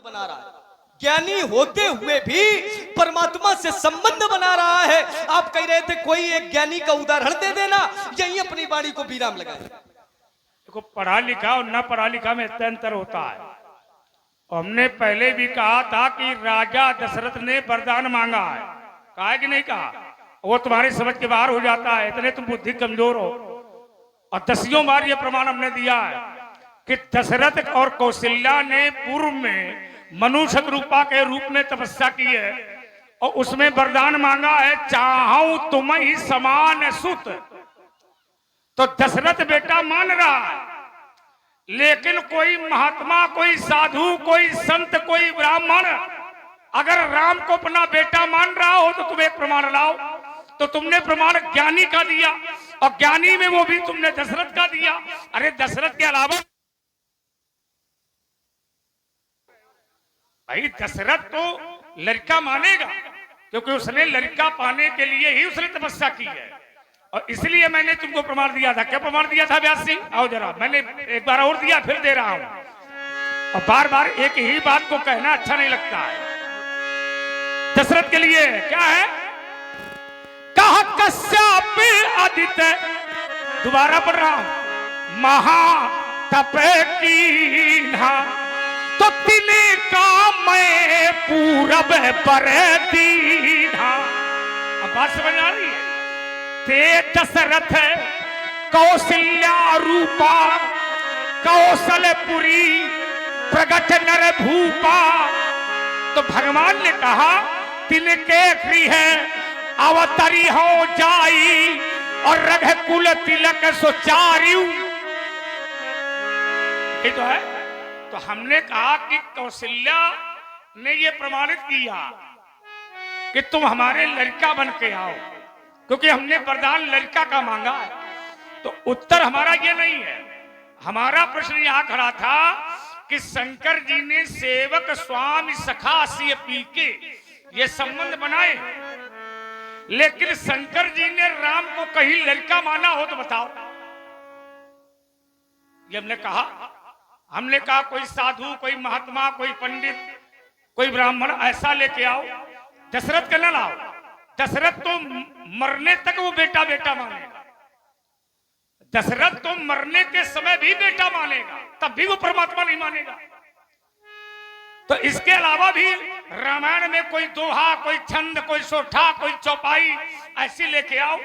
बना रहा है, ज्ञानी होते हुए भी परमात्मा से संबंध बना रहा है। आप कह रहे थे कोई एक ज्ञानी का उदाहरण दे देना, यही अपनी वाणी को विराम लगाए। देखो, पढ़ा लिखा और न पढ़ा लिखा में इतना अंतर होता है। हमने पहले भी कहा था कि राजा दशरथ ने वरदान मांगा है, कहा है कि नहीं कहा? वो तुम्हारी समझ के बाहर हो जाता है, इतने तुम बुद्धि कमजोर हो। और 10 बार ये प्रमाण हमने दिया है कि दशरथ और कौशल्या ने पूर्व में मनुष्य रूपा के रूप में तपस्या की है और उसमें वरदान मांगा है, चाहूं तुम ही समान सुत। तो दशरथ बेटा मान रहा है, लेकिन कोई महात्मा, कोई साधु, कोई संत, कोई ब्राह्मण अगर राम को अपना बेटा मान रहा हो तो तुम एक प्रमाण लाओ। तो तुमने प्रमाण ज्ञानी का दिया और ज्ञानी में वो भी तुमने दशरथ का दिया। अरे दशरथ के अलावा भाई दशरथ तो लड़का मानेगा, क्योंकि उसने लड़का पाने के लिए ही उसने तपस्या की है। और इसलिए मैंने तुमको प्रमाण दिया था। क्या प्रमाण दिया था व्यास सिंह? आओ जरा, मैंने एक बार और दिया, फिर दे रहा हूं। और बार बार एक ही बात को कहना अच्छा नहीं लगता है। दशरथ के लिए क्या है? कहा कश्यप आदित्य, दोबारा पढ़ रहा हूं, महा तप कीन्हा तो तिले का मैं पूरब पर दीन्हा। अब बात समझ आ रही है? ते दशरथ कौशल्या रूपा कौशलपुरी प्रगट नर भूपा। तो भगवान ने कहा तिनके गृह अवतरी हो जाई और रघुकुल तिलक सुचारियु। ये तो है। तो हमने कहा कि कौशल्या ने ये प्रमाणित किया कि तुम हमारे लड़का बन के आओ, क्योंकि हमने वरदान लड़का का मांगा है। तो उत्तर हमारा ये नहीं है। हमारा प्रश्न यहां खड़ा था कि शंकर जी ने सेवक स्वामी सखा सिय पी के ये संबंध बनाए, लेकिन शंकर जी ने राम को कहीं लड़का माना हो तो बताओ। ये हमने कहा कोई साधु, कोई महात्मा, कोई पंडित, कोई ब्राह्मण ऐसा लेके आओ, दशरथ का न लाओ। दशरथ तो मरने तक वो बेटा बेटा मानेगा। दशरथ तो मरने के समय भी बेटा मानेगा, तब भी वो परमात्मा नहीं मानेगा। तो इसके अलावा भी रामायण में कोई दोहा, कोई छंद, कोई सोठा, कोई चौपाई ऐसी लेके आओ।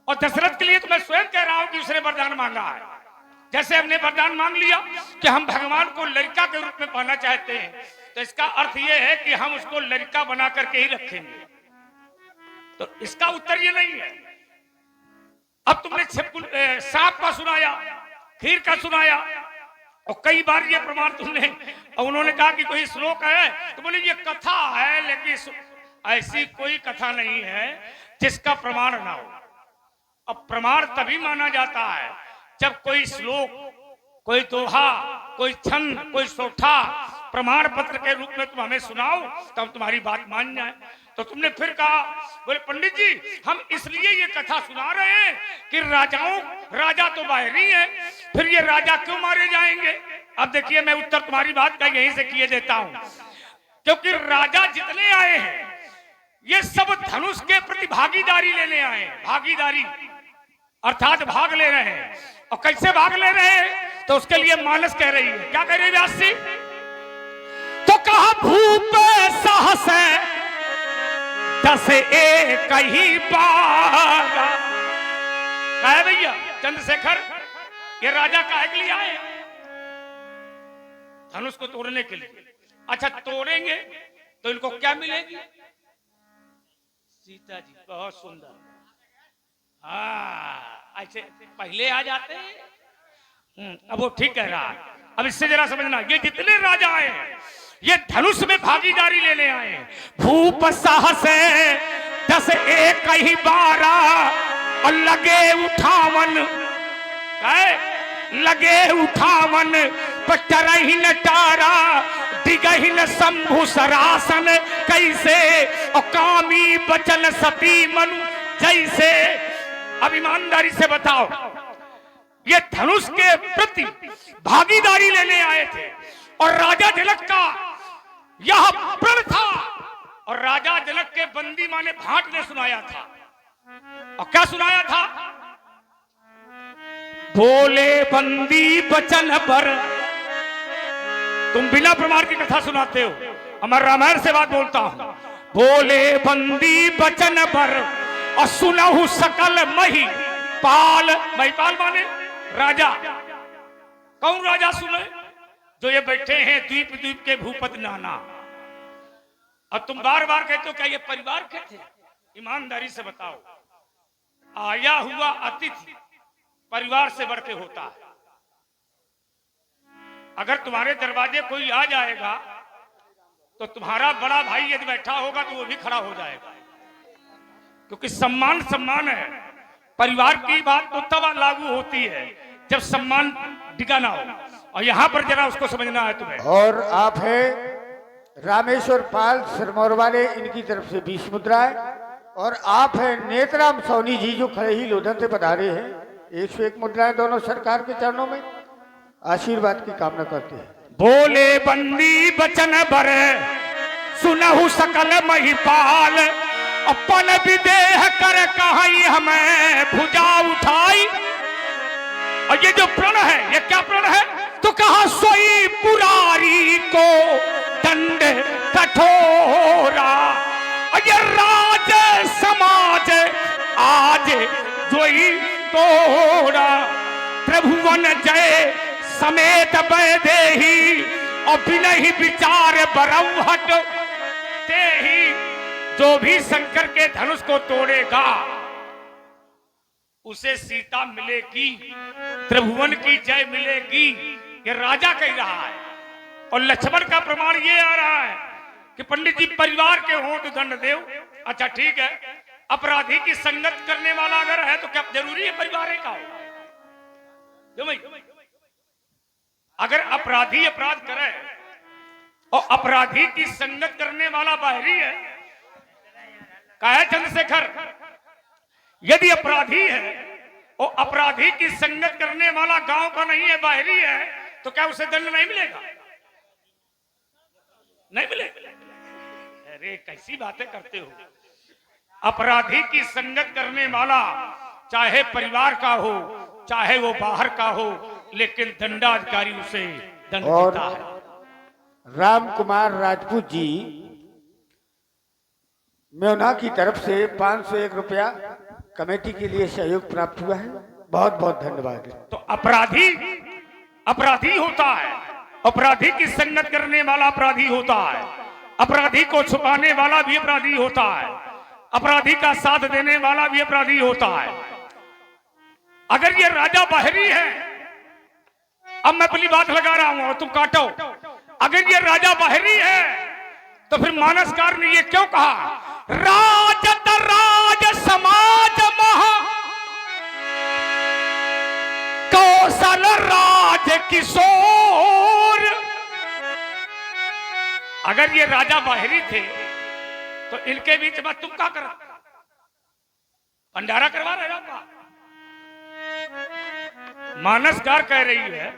और दशरथ के लिए तो मैं स्वयं कह रहा हूं कि उसने वरदान मांगा है। जैसे हमने वरदान मांग लिया कि हम भगवान को लड़का के रूप में पाना चाहते हैं, तो इसका अर्थ यह है कि हम उसको लड़का बना करके ही रखेंगे। तो इसका उत्तर ये नहीं है। अब तुमने सांप का सुनाया, खीर का सुनाया, और कई बार ये प्रमाण तुमने, और उन्होंने कहा कि कोई श्लोक है, तो बोले ये कथा है, लेकिन ऐसी कोई कथा नहीं है जिसका प्रमाण ना हो। अब प्रमाण तभी माना जाता है जब कोई श्लोक, कोई दोहा, कोई छंद, कोई सोठा प्रमाण पत्र के रूप में तुम हमें सुनाओ, तब तुम्हारी बात मान जाए। तो तुमने फिर कहा, बोले पंडित जी हम इसलिए ये कथा सुना रहे हैं कि राजा तो बाहरी है, फिर ये राजा क्यों मारे जाएंगे? अब देखिए, मैं उत्तर तुम्हारी बात का यहीं से किए देता हूं। क्योंकि राजा जितने आए हैं ये सब धनुष के प्रति भागीदारी लेने आए हैं। भागीदारी अर्थात भाग ले रहे हैं। और कैसे भाग ले रहे हैं? तो उसके लिए मानस कह रही है। क्या कह रही है व्यास जी? तो कहा भूप साहस 10 एक ही बारा। कहा भैया चंद्रशेखर, ये राजा काहे के लिए आए? धनुष को तोड़ने के लिए। अच्छा, तोड़ेंगे तो इनको क्या मिलेगी? सीता जी। बहुत सुंदर। हाँ, ऐसे पहले आ जाते हैं। अब वो ठीक कह रहा है। अब इससे जरा समझना, ये जितने राजा आए हैं ये धनुष में भागीदारी लेने आए हैं। भूप साहस 10 एक ही बारा और लगे उठावन, पटरहीन टारा दिगहीन शंभु सरासन कैसे और कामी बचन सती मनु जैसे। अब ईमानदारी से बताओ, ये धनुष के प्रति भागीदारी लेने आए थे और राजा जनक का यह प्रण था और राजा जनक के बंदी माने भाट ने सुनाया था। और क्या सुनाया था? बोले बंदी बचन पर। तुम बिना प्रमाण की कथा सुनाते हो, हमारे रामायण से बात बोलता हूं। बोले बंदी बचन पर और सुनहु सकल मही पाल। महिपाल माने राजा। कौन राजा सुने? जो ये बैठे हैं द्वीप द्वीप के भूपत नाना। और तुम बार बार कहते हो क्या ये परिवार के थे? ईमानदारी से बताओ, आया हुआ अतिथि परिवार से बढ़ के होता है। अगर तुम्हारे दरवाजे कोई आ जाएगा तो तुम्हारा बड़ा भाई यदि बैठा होगा तो वो भी खड़ा हो जाएगा, क्योंकि सम्मान सम्मान है। परिवार की बात तो तब लागू होती है जब सम्मान डिगा ना हो, और यहां पर जरा उसको समझना है तुम्हें। और आप है रामेश्वर पाल सिरमौर वाले, इनकी तरफ से 20 मुद्राएं। और आप है नेतराम सोनी जी जो खड़े ही लोधन से पधारे हैं, 101 मुद्राएं दोनों सरकार के चरणों में आशीर्वाद की कामना करते हैं। बोले बंदी बचन बर सुनहु सकल महिपाल, अपन विदेह कर कहाई हमें भुजा उठाई। और ये जो प्रण है, ये क्या प्रण है? तो कहा सोई पुरारी को दंड कठोरा। और ये राज समाज आज जोई तोड़ा। त्रिभुवन जय समेत बैदेही और बिनहि विचार बरौहट ते ही। जो भी शंकर के धनुष को तोड़ेगा उसे सीता मिलेगी, त्रिभुवन की जय मिलेगी। ये राजा कह रहा है। और लक्ष्मण का प्रमाण ये आ रहा है कि पंडित जी परिवार के हो तो दंड देव। अच्छा ठीक है, अपराधी की संगत करने वाला अगर है तो क्या जरूरी है परिवार का हो? क्यों भाई? अगर अपराधी अपराध करे और अपराधी की संगत करने वाला बाहरी है, कहा है चंद्रशेखर, यदि अपराधी है और अपराधी की संगत करने वाला गांव का नहीं है, बाहरी है, तो क्या उसे दंड नहीं मिलेगा? नहीं मिलेगा। अरे कैसी बातें करते हो। अपराधी की संगत करने वाला चाहे परिवार का हो चाहे वो बाहर का हो, लेकिन दंडाधिकारी उसे दंड देता है। राम कुमार राजपूत जी मेवना की तरफ से 501 रुपया कमेटी के लिए सहयोग प्राप्त हुआ है। बहुत बहुत धन्यवाद। तो अपराधी होता है, अपराधी की संगत करने वाला अपराधी होता है, अपराधी को छुपाने वाला भी अपराधी होता है, अपराधी का साथ देने वाला भी अपराधी होता है। अगर ये राजा बाहरी है, अब मैं अपनी बात लगा रहा हूं और तुम काटो। अगर ये राजा बाहरी है तो फिर मानसकार ने ये क्यों कहा? राजत राज समाज महा कौशल राज किशोर। अगर ये राजा बाहरी थे तो इनके बीच में तुम क्या कर भंडारा करवा रहे हो? मानसकार कह रही है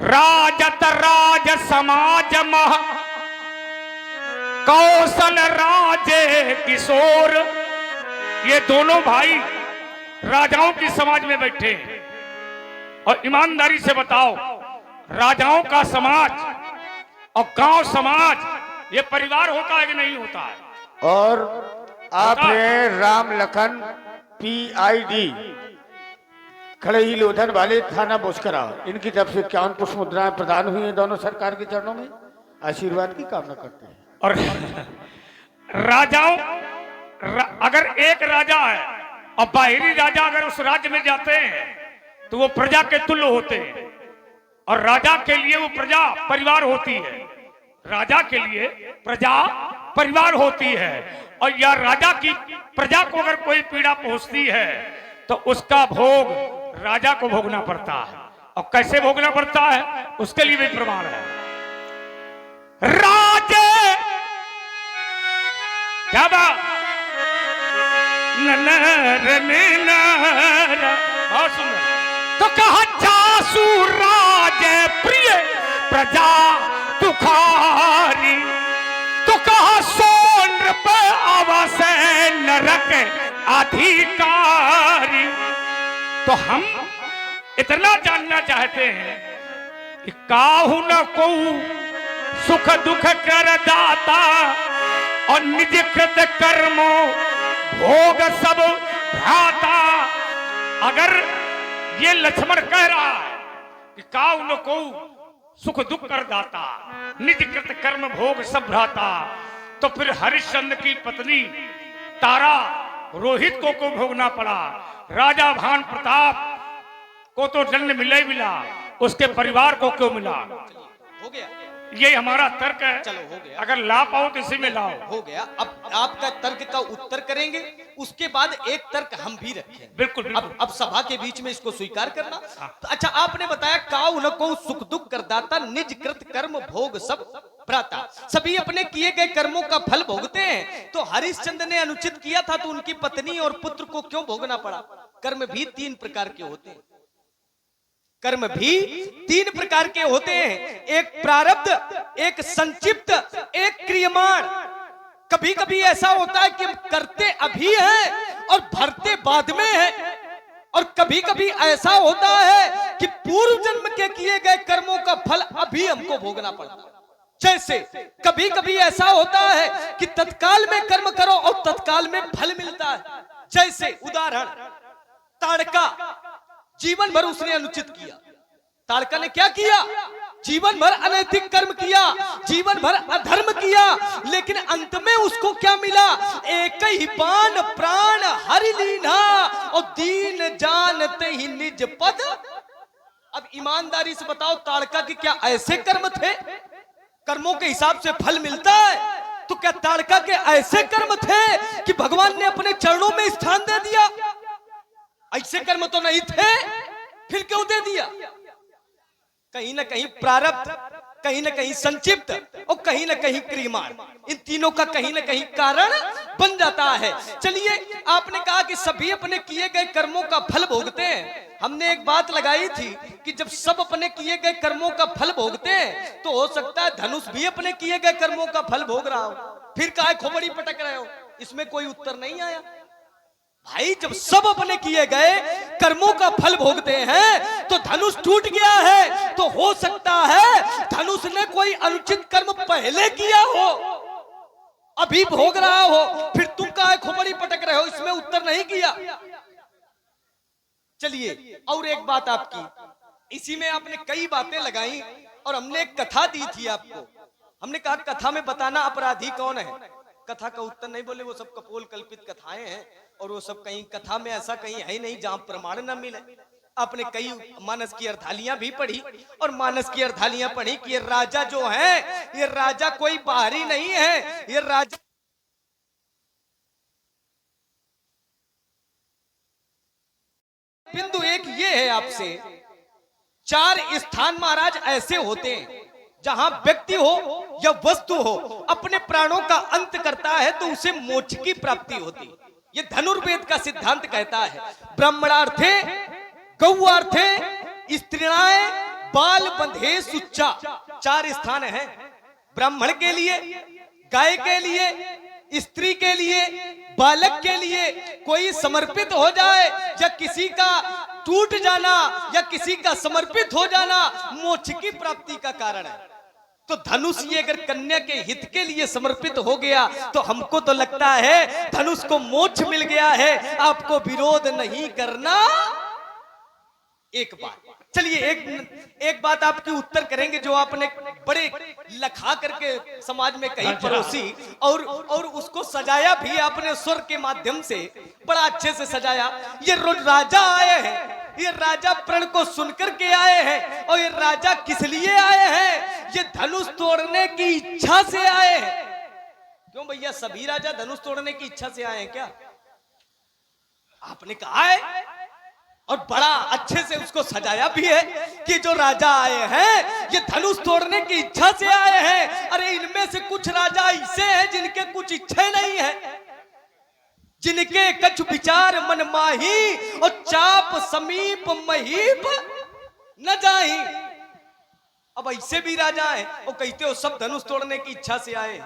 राजत राज समाज मह कौशल राजे किशोर। ये दोनों भाई राजाओं की समाज में बैठे हैं। और ईमानदारी से बताओ, राजाओं का समाज और गांव समाज ये परिवार होता है कि नहीं होता है? और आपने राम लखन PID खड़े ही लोधन वाले थाना बोस्करा, इनकी तरफ से 51 पुष्प मुद्राएं प्रदान हुई हैं दोनों सरकार के चरणों में। आशीर्वाद की कामना करते हैं। और राजाओं अगर एक राजा है और बाहरी राजा अगर उस राज्य में जाते हैं तो वो प्रजा के तुल्य होते हैं, और राजा के लिए वो प्रजा परिवार होती है। राजा के लिए प्रजा परिवार होती है, और यह राजा की प्रजा को अगर कोई पीड़ा पहुंचती है तो उसका भोग राजा को भोगना पड़ता है। और कैसे भोगना पड़ता है उसके लिए भी प्रमाण है। राजे क्या बात, बहुत सुंदर। तो कहा जासू राज प्रिय प्रजा तुखारी। आवास नरक अधिकारी। तो हम इतना जानना चाहते हैं कि काहू न को सुख दुख कर दाता और निज कृत कर्मो भोग सब भ्राता। अगर ये लक्ष्मण कह रहा है कि काहू न को सुख दुख कर दाता निज कृत कर्म भोग सब भ्राता, तो फिर हरिश्चंद्र की पत्नी तारा रोहित को भोगना पड़ा, राजा भान प्रताप को तो दंड मिला ही मिला, उसके परिवार को क्यों मिला? हो गया, ये हमारा तर्क है। चलो हो गया, अगर ला पाओ तो इसी में लाओ। हो गया। अब आपका तर्क का उत्तर करेंगे, उसके बाद एक तर्क हम भी रखेंगे। बिल्कुल, बिल्कुल। अब सभा के बीच में इसको स्वीकार करना। तो अच्छा, आपने बताया काऊ न को सुख दुख करदाता निज कृत कर्म भोग सब भ्राता, सभी अपने किए गए कर्मों का फल भोगते हैं। तो हरिश्चंद्र ने अनुचित किया था तो उनकी पत्नी और पुत्र को क्यों भोगना पड़ा? कर्म भी 3 प्रकार के होते हैं, कर्म भी 3 प्रकार के होते हैं, एक प्रारब्ध, एक संचिप्त, एक क्रियमाण। कभी कभी ऐसा होता है कि हम करते अभी हैं और भरते बाद में हैं, और कभी कभी ऐसा होता है कि पूर्व जन्म के किए गए कर्मों का फल अभी हमको भोगना पड़ता है। जैसे कभी कभी ऐसा होता है कि तत्काल में कर्म करो और तत्काल में फल मिलता है। जैसे उदाहरण, ताड़का जीवन भर उसने अनुचित किया। ताड़का ने क्या किया? जीवन भर अनैतिक कर्म किया, जीवन भर अधर्म किया, लेकिन अंत में उसको क्या मिला? एक ही बाण प्राण हरि लीना और दीन जानते ही निज पद। अब ईमानदारी से बताओ, ताड़का के क्या ऐसे कर्म थे? कर्मों के हिसाब से फल मिलता है, तो क्या ताड़का के ऐसे कर्म थे कि भगवान ने अपने चरणों में स्थान दे दिया? ऐसे कर्म तो नहीं थे, फिर क्यों दे दिया? कहीं ना कहीं प्रारब्ध, कहीं ना कहीं संचिप्त और कहीं ना कहीं क्रियमाण, इन तीनों का कहीं ना कहीं कारण बन जाता है। चलिए, आपने कहा कि सभी अपने किए गए कर्मों का फल भोगते हैं। हमने एक बात लगाई थी कि जब सब अपने किए गए कर्मों का फल भोगते हैं तो हो सकता है धनुष भी अपने किए गए कर्मों का फल भोग रहा हो। फिर काहे खोपड़ी पटक रहे हो? इसमें कोई उत्तर नहीं आया। भाई, जब सब अपने किए गए कर्मों का फल भोगते हैं तो धनुष टूट गया है, तो हो सकता है धनुष ने कोई अनुचित कर्म पहले किया हो, अभी भोग रहा हो। फिर तुम काहे खोपड़ी पटक रहे हो? इसमें उत्तर नहीं किया। चलिए, और एक बात आपकी, इसी में आपने कई बातें लगाई और हमने एक कथा दी थी आपको। हमने कहा कथा में बताना अपराधी कौन है। कथा का उत्तर नहीं बोले, वो सब कपोल कल्पित कथाएं हैं और वो सब कहीं कथा में ऐसा कहीं है ही नहीं जहां प्रमाण न मिले। आपने कई मानस की अर्धालियां भी पढ़ी और मानस की अर्धालियां पढ़ी कि ये राजा जो है, ये राजा कोई बाहरी नहीं है, ये राजा बिंदु एक ये है आपसे, 4 स्थान महाराज ऐसे होते हैं जहां व्यक्ति हो या वस्तु हो अपने प्राणों का अंत करता है तो उसे मोक्ष की प्राप्ति होती। ये धनुर्वेद का सिद्धांत कहता है। ब्राह्मणार्थे गौआर्थे स्त्रीणाए बाल बंधे सुच्चा, 4 स्थान हैं ब्राह्मण के लिए, गाय के लिए, स्त्री के लिए, बालक के लिए। कोई समर्पित हो जाए या किसी का टूट जाना या किसी का समर्पित हो जाना मोक्ष की प्राप्ति का कारण है। तो धनुष ये अगर कन्या के हित के लिए समर्पित हो गया तो हमको तो लगता है धनुष को मोक्ष मिल गया है। आपको विरोध नहीं करना। एक बात, चलिए एक बात आपकी उत्तर करेंगे जो आपने बड़े लखा करके समाज में कहीं परोसी और उसको सजाया भी आपने स्वर के माध्यम से, बड़ा अच्छे से सजाया। ये राजा आए हैं, ये राजा प्रण को सुनकर के आए हैं और ये राजा किस लिए आए हैं? ये धनुष तोड़ने की इच्छा से आए हैं। क्यों भैया, सभी राजा धनुष तोड़ने की इच्छा से आए हैं क्या? आपने कहा है और बड़ा अच्छे से उसको सजाया भी है कि जो राजा आए हैं ये धनुष तोड़ने की इच्छा से आए हैं। अरे इनमें से कुछ राजा ऐसे हैं जिनके कुछ इच्छा नहीं है, जिनके कछु विचार मन माही और चाप समीप महीप न जाही। अब ऐसे भी राजा हैं और कहते हो सब धनुष तोड़ने की इच्छा से आए।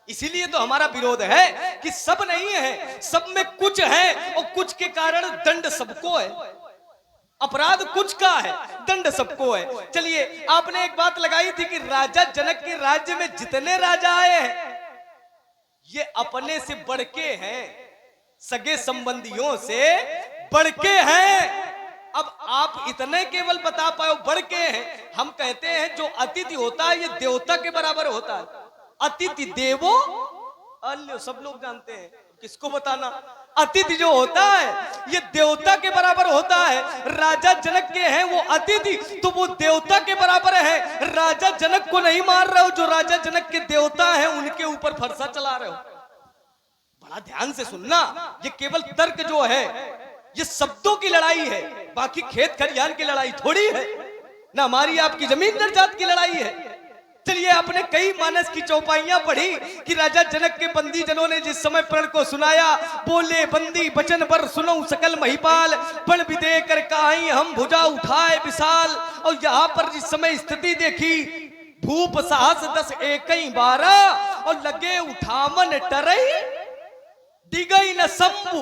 इसीलिए तो हमारा विरोध है कि सब नहीं है, सब में कुछ है और कुछ के कारण दंड सबको है। अपराध कुछ का है, दंड सबको है। चलिए, आपने एक बात लगाई थी कि राजा जनक के राज्य में जितने राजा आए हैं ये अपने से बढ़ के हैं, सगे संबंधियों से बढ़ के हैं। अब आप इतने केवल बता पाओ बढ़ के हैं। हम कहते हैं जो अतिथि होता है ये देवता के बराबर होता है। अतिथि देवो अल्यो, सब लोग जानते हैं, किसको बताना। अतिथि जो होता है ये देवता के बराबर होता है। राजा जनक के हैं वो अतिथि, तो वो देवता के बराबर है। राजा जनक को नहीं मार रहे हो, जो राजा जनक के देवता हैं उनके ऊपर फरसा चला रहे हो। बड़ा ध्यान से सुनना, ये केवल तर्क जो है ये शब्दों की लड़ाई है, बाकी खेत खलिहान की लड़ाई थोड़ी है, ना हमारी आपकी जमीन दरजात की लड़ाई है। चलिए, आपने कई मानस की चौपाइयां पढ़ी कि राजा जनक के बंदी जनों ने जिस समय प्रण को सुनाया, बोले बंदी बचन पर सुनो सकल महिपाल, पण विदे कर काई हम भुजा उठाए विशाल। और यहाँ पर जिस समय स्थिति देखी, भूप साहस 10 एकई 12 और लगे उठामन टरई दिगई न शंभु।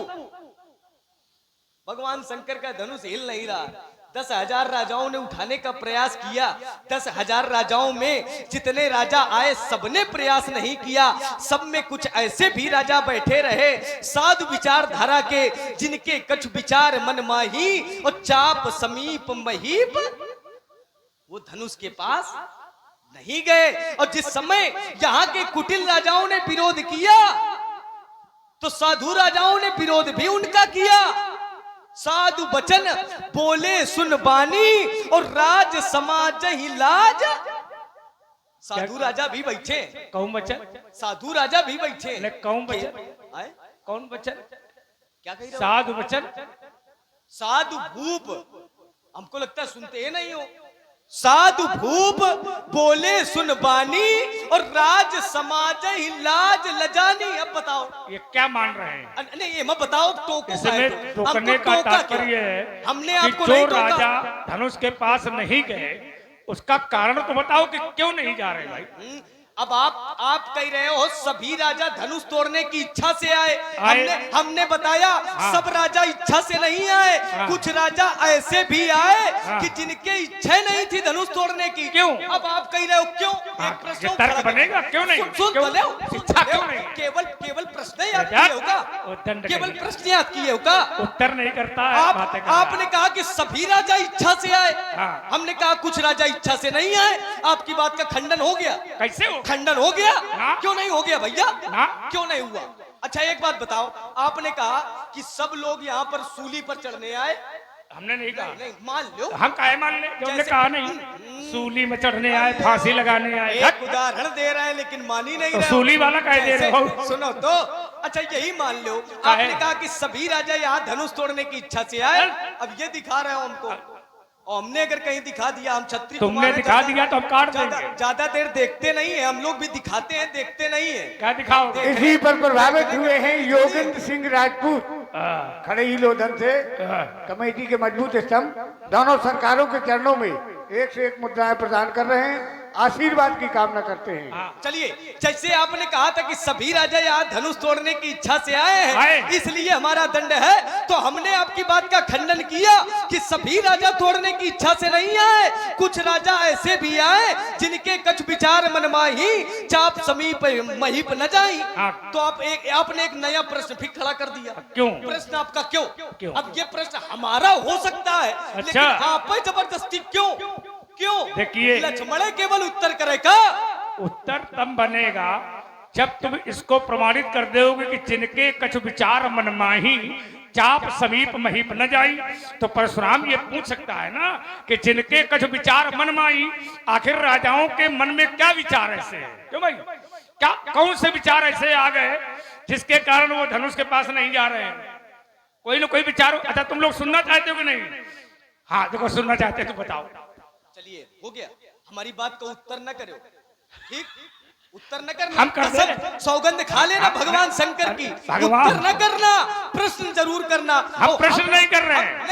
भगवान शंकर का धनुष हिल नहीं रहा। 10,000 राजाओं ने उठाने का प्रयास किया। 10,000 राजाओं में जितने राजा आए सबने प्रयास नहीं किया। सब में कुछ ऐसे भी राजा बैठे रहे साधु विचारधारा के, जिनके कछ विचार मन माही और चाप समीप महीप, वो धनुष के पास नहीं गए। और जिस समय यहाँ के कुटिल राजाओं ने विरोध किया तो साधु राजाओं ने विरोध भी उनका किया। साधु बचन बोले सुन बानी और राज समाज ही लाज। साधु राजा भी बैठे, कौन बचन? साधु राजा भी बैठे। कौन बचन? कौन बचन? क्या कह रहे हो? साधु बचन, साधु भूप। हमको लगता है सुनते ही नहीं हो। साधु भूप बोले सुन बानी और राज समाज ही लाज लजानी। अब बताओ ये क्या मान रहे हैं? नहीं, ये मत बताओ टोको इसमें टोकने का तात्पर्य है हमने कि आपको जो नहीं टोका। राजा धनुष के पास नहीं गए उसका कारण तो बताओ कि क्यों नहीं जा रहे भाई। अब आप कह रहे हो सभी राजा धनुष तोड़ने की इच्छा से आए। हमने बताया सब राजा इच्छा से नहीं आए। कुछ राजा ऐसे भी आए कि जिनके इच्छा नहीं थी धनुष तोड़ने की। क्यों? अब आप कह रहे हो क्यों? एक प्रश्न तर्क बनेगा, क्यों नहीं? सुन क्यों? इच्छा क्यों नहीं? केवल प्रश्न याद किए होगा, केवल प्रश्न याद किए होगा, उत्तर नहीं करता है। आपने कहा कि सभी राजा इच्छा से आए। हमने कहा कुछ राजा इच्छा से नहीं आए। आपकी बात का खंडन हो गया। कैसे हो? खंडन हो गया? क्यों नहीं हो गया भैया? क्यों नहीं हुआ? अच्छा, एक बात बताओ, आपने कहा कि सब लोग यहाँ पर सूली पर चढ़ने आए। हमने नहीं कहा। नहीं, मान लो। हम काहे मान ले? जो हमने कहा नहीं। सूली में चढ़ने आए, फांसी लगाने आए। एक उदाहरण दे रहे हैं लेकिन मानी नहीं रहे। सूली वाला काहे दे रहे हो? सुनो तो, अच्छा यही मान लो, आपने कहा कि सभी राजा यहाँ धनुष तोड़ने की इच्छा से आए। अब ये दिखा रहे हो हमको, और हमने अगर कहीं दिखा दिया, हम छत्री तुमने दिखा दिया तो हम काट देंगे। ज्यादा देर देखते नहीं है हम लोग, भी दिखाते हैं, देखते नहीं है। क्या दिखाओ? इसी पर प्रभावित हुए हैं योगेंद्र सिंह राजपूत, खड़े ही लोधन से कमेटी के मजबूत स्तंभ। दोनों सरकारों के चरणों में 1 से 1 मुद्राएं प्रदान कर रहे हैं, आशीर्वाद की कामना करते हैं। चलिए, जैसे आपने कहा था कि सभी राजा यहाँ धनुष तोड़ने की इच्छा से आए हैं इसलिए हमारा दंड है, तो हमने आपकी बात का खंडन किया कि सभी राजा तोड़ने की इच्छा से नहीं आए। कुछ राजा ऐसे भी आए जिनके कछ विचार मनमाही, चाप समीप महीप न जाई। तो आपने एक नया प्रश्न फिर खड़ा कर दिया। क्यों? प्रश्न आपका क्यों? अब ये प्रश्न हमारा हो सकता है, लेकिन आप पे जबरदस्ती क्यों? देखिए, लक्ष्मण केवल उत्तर करेगा। उत्तर तब बनेगा जब तुम इसको प्रमाणित कर दोगे कि जिनके कछ विचार मनमाही, चाप समीप महीप न जाई। तो परशुराम ये पूछ सकता है ना कि जिनके कछ विचार मनमाही, आखिर राजाओं के मन में क्या विचार ऐसे है? क्यों भाई, क्या कौन से विचार ऐसे आ गए जिसके कारण वो धनुष के पास नहीं जा रहे हैं? कोई ना कोई विचार। अच्छा, तुम लोग सुनना चाहते हो कि नहीं? हाँ, देखो सुनना चाहते हो तो बताओ। चलिए, हो गया, हमारी बात का उत्तर न करो, ठीक? उत्तर न करना, हम कर दे। सौगंध खा लेना भगवान शंकर की। उत्तर न करना, प्रश्न जरूर करना। हम प्रश्न नहीं कर रहे हैं।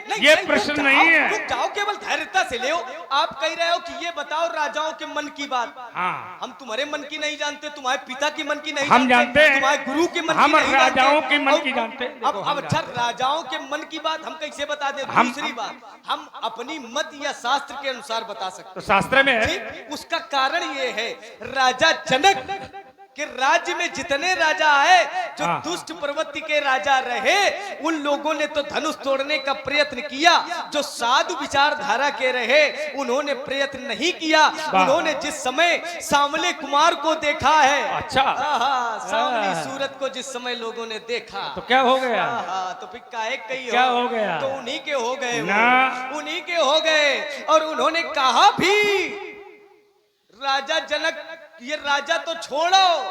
नहीं, ये नहीं, प्रश्न रुक जाओ, नहीं है। रुक जाओ, केवल धैर्यता से ले। आप कह रहे हो कि ये बताओ राजाओं के मन की बात। हाँ, हम तुम्हारे मन की नहीं जानते, तुम्हारे पिता की मन की नहीं हम जानते हैं। तुम्हारे गुरु के मन हम की नहीं जानते। राजाओं के मन अब- की जानते हैं। अब देखो, हम अच्छा, राजाओं के मन की बात हम कैसे बता दें? हम- दूसरी बात, हम अपनी मत या शास्त्र के अनुसार बता सकते तो शास्त्र में है। ठीक। उसका कारण ये है, राजा जनक के राज्य में जितने राजा आए, जो हाँ। दुष्ट प्रवृत्ति के राजा रहे, उन लोगों ने तो धनुष तोड़ने का प्रयत्न किया। जो साधु विचारधारा के रहे, उन्होंने प्रयत्न नहीं किया। उन्होंने जिस समय सांवले कुमार को देखा है, अच्छा। सांवली हाँ। सूरत को जिस समय लोगों ने देखा, तो क्या हो गया? तो फिर काहे कही क्या हो गया? तो उन्हीं के हो गए वो। ना। उन्हीं के हो गए। और उन्होंने कहा भी, राजा जनक, ये राजा तो छोड़ो,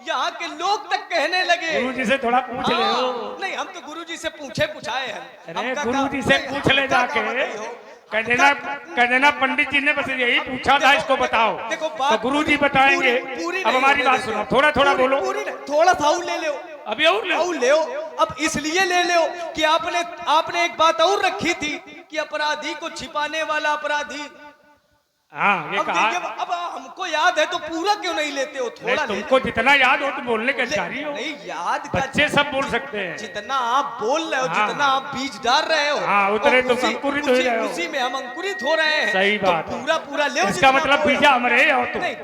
यहाँ के लोग तक कहने लगे। गुरु जी से थोड़ा पूछ ले हाँ, नहीं, हम तो गुरु जी से पूछे पूछाए हैं। अरे हमका गुरु जी से नहीं, पूछ ले हमका जाके। बताइए हो। कह देना पंडित जी ने बस यही पूछा था, इसको बताओ। देखो, तो बात गुरु जी बताएंगे। पूरी अब नहीं हमारी होने बात देते। सुनो, थोड़ा थोड़ा पूरी- बोलो। पूरी नहीं, थोड़ा सा और ले लो। अभी और ले। और ले। अब इसलिए ले लो कि आपने एक बात और रखी थी कि अपराधी को छिपाने वाला अपराधी। हाँ, ये अब कहा। देखिए, अब हमको याद है तो पूरा क्यों नहीं लेते हो? थोड़ा नहीं, ले तुमको जितना याद हो तुम बोलने के अधिकारी हो। नहीं, याद का बच्चे सब बोल सकते हैं। जितना आप बोल रहे हो, हाँ। जितना आप बीज डाल रहे हो, हाँ, उतने और तुम अंकुरित हो रहे हो। उसी में हम अंकुरित हो रहे हैं। सही तो बात है। पूरा पूरा ले। इसका मतलब बीजा हमारे हो तुम। नहीं,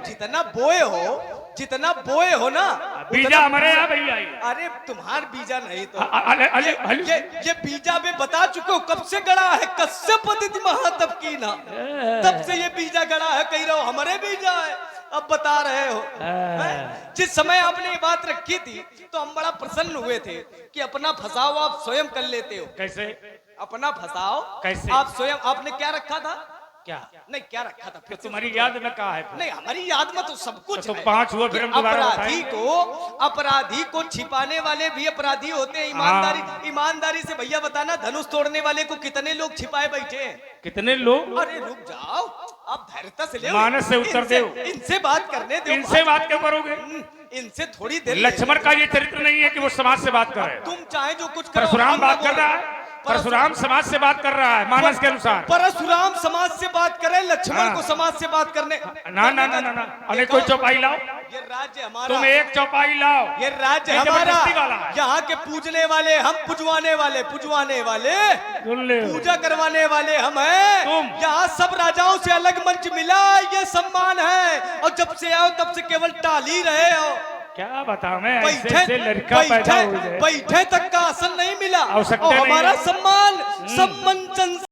जितना बोए हो ना, बीजा उतना- हमारे यहाँ भैया। अरे तुम्हार बीजा नहीं तो अरे अरे अरे ये बीजा में बता चुके हो कब से गड़ा है। कश्यप पद्धति महातप की ना, तब से ये बीजा गड़ा है। कह रहे हो हमारे बीजा है, अब बता रहे हो। हैं? जिस समय आपने ये बात रखी थी तो हम बड़ा प्रसन्न हुए थे कि अपना फंसाओ आप स्वयं कर लेते हो। कैसे? अपना फंसाओ कैसे? आप स्वयं। आपने क्या रखा था? क्या? नहीं, क्या रखा था? फिर से तुम्हारी याद में कहा है? नहीं, हमारी याद में तो सब कुछ तो है। 5 हुआ, फिर हम दोबारा अपराधी को छिपाने वाले भी अपराधी होते हैं। ईमानदारी से भैया बताना, धनुष तोड़ने वाले को कितने लोग छिपाए बैठे हैं? कितने लोग? अरे रुक जाओ, आप धैर्यता से ले। मानस से उत्तर दो। इनसे बात करने दो। इनसे बात क्यों करोगे? इनसे थोड़ी देर लक्ष्मण का ये चरित्र नहीं है कि वो समाज से बात करे। तुम चाहे जो कुछ करो, परशुराम हम बात ना कर रहा बोले। है। परशुराम समाज से बात कर रहा है, मानस के अनुसार। परशुराम समाज से बात करे, लक्ष्मण हाँ। को समाज से बात करने। ना ना ना ना ना, अरे कोई चौपाई लाओ। ये राज्य हमारा, तुम एक चौपाई लाओ। ये राज्य ये हमारा। जबरदस्ती वाला है। यहाँ के पूजने वाले हम, पुजवाने वाले सुन ले। पूजा करवाने वाले हम हैं। तुम। यहाँ सब राजाओं से अलग मंच मिला, ये सम्मान है। और जब से आओ तब से केवल टाल ही रहे हो। क्या बताऊं मैं, ऐसे लड़का पैदा हो जाए। बैठे तक का आसन नहीं मिला। आवश्यकता और नहीं हमारा है। सम्मान सब मंचन